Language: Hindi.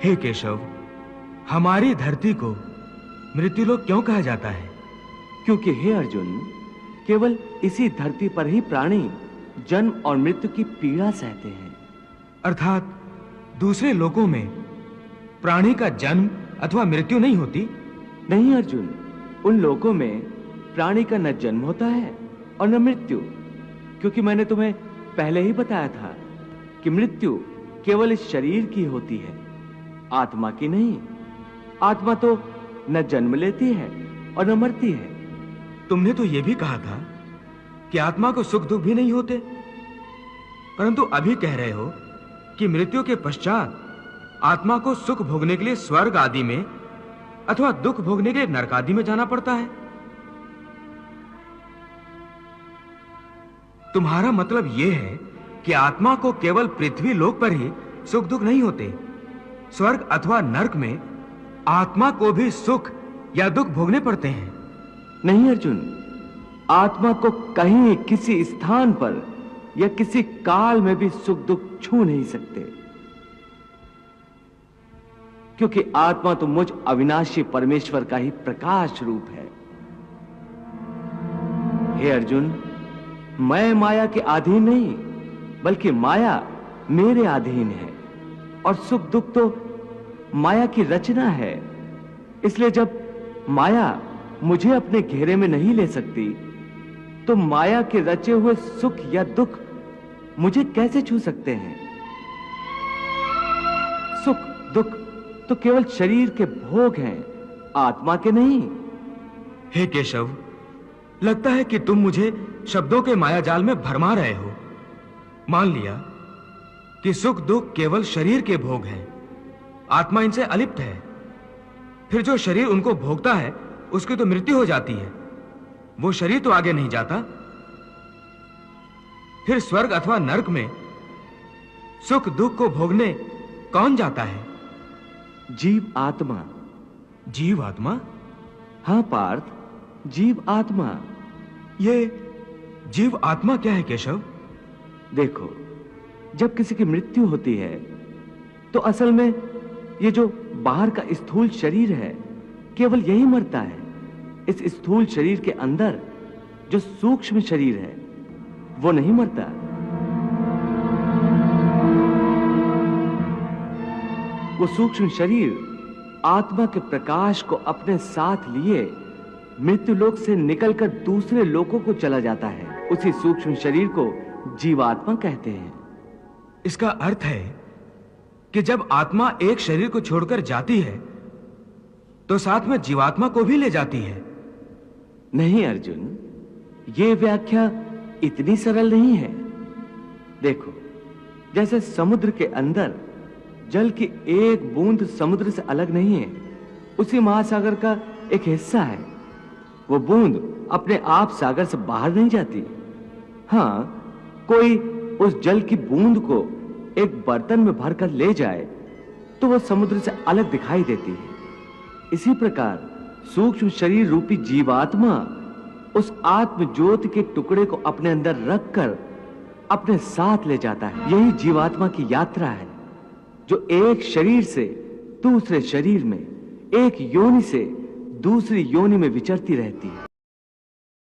हे केशव, हमारी धरती को मृत्युलोक क्यों कहा जाता है? क्योंकि हे अर्जुन, केवल इसी धरती पर ही प्राणी जन्म और मृत्यु की पीड़ा सहते हैं। अर्थात दूसरे लोकों में प्राणी का जन्म अथवा मृत्यु नहीं होती? नहीं अर्जुन, उन लोकों में प्राणी का न जन्म होता है और न मृत्यु, क्योंकि मैंने तुम्हें पहले ही बताया था कि मृत्यु केवल इस शरीर की होती है, आत्मा की नहीं। आत्मा तो न जन्म लेती है और न मरती है। तुमने तो यह भी कहा था कि आत्मा को सुख दुख भी नहीं होते, परंतु अभी कह रहे हो कि मृत्यु के पश्चात आत्मा को सुख भोगने के लिए स्वर्ग आदि में अथवा दुख भोगने के लिए नरक आदि में जाना पड़ता है। तुम्हारा मतलब यह है कि आत्मा को केवल पृथ्वी लोक पर ही सुख दुख नहीं होते, स्वर्ग अथवा नरक में आत्मा को भी सुख या दुख भोगने पड़ते हैं। नहीं अर्जुन, आत्मा को कहीं किसी स्थान पर या किसी काल में भी सुख दुख छू नहीं सकते, क्योंकि आत्मा तो मुझ अविनाशी परमेश्वर का ही प्रकाश रूप है। हे अर्जुन, मैं माया के अधीन नहीं, बल्कि माया मेरे अधीन है, और सुख दुख तो माया की रचना है। इसलिए जब माया मुझे अपने घेरे में नहीं ले सकती, तो माया के रचे हुए सुख या दुख मुझे कैसे छू सकते हैं? सुख दुख तो केवल शरीर के भोग हैं, आत्मा के नहीं। हे केशव, लगता है कि तुम मुझे शब्दों के माया जाल में भरमा रहे हो। मान लिया कि सुख दुख केवल शरीर के भोग हैं, आत्मा इनसे अलिप्त है। फिर जो शरीर उनको भोगता है उसकी तो मृत्यु हो जाती है, वो शरीर तो आगे नहीं जाता। फिर स्वर्ग अथवा नरक में सुख दुख को भोगने कौन जाता है? जीव आत्मा। जीव आत्मा? हां पार्थ, जीव आत्मा। ये जीव आत्मा क्या है केशव? देखो, जब किसी की मृत्यु होती है तो असल में ये जो बाहर का स्थूल शरीर है केवल यही मरता है। इस स्थूल शरीर के अंदर जो सूक्ष्म शरीर है वो नहीं मरता। वो सूक्ष्म शरीर आत्मा के प्रकाश को अपने साथ लिए मृत्यु लोक से निकलकर दूसरे लोकों को चला जाता है। उसी सूक्ष्म शरीर को जीवात्मा कहते हैं। इसका अर्थ है कि जब आत्मा एक शरीर को छोड़कर जाती है तो साथ में जीवात्मा को भी ले जाती है। नहीं अर्जुन, यह व्याख्या इतनी सरल नहीं है। देखो, जैसे समुद्र के अंदर जल की एक बूंद समुद्र से अलग नहीं है, उसी महासागर का एक हिस्सा है। वो बूंद अपने आप सागर से बाहर नहीं जाती। हां, कोई उस जल की बूंद को एक बर्तन में भरकर ले जाए तो वो समुद्र से अलग दिखाई देती है। इसी प्रकार सूक्ष्म शरीर रूपी जीवात्मा उस आत्म ज्योति के टुकड़े को अपने अंदर रखकर अपने साथ ले जाता है। यही जीवात्मा की यात्रा है, जो एक शरीर से दूसरे शरीर में, एक योनि से दूसरी योनि में विचरती रहती है।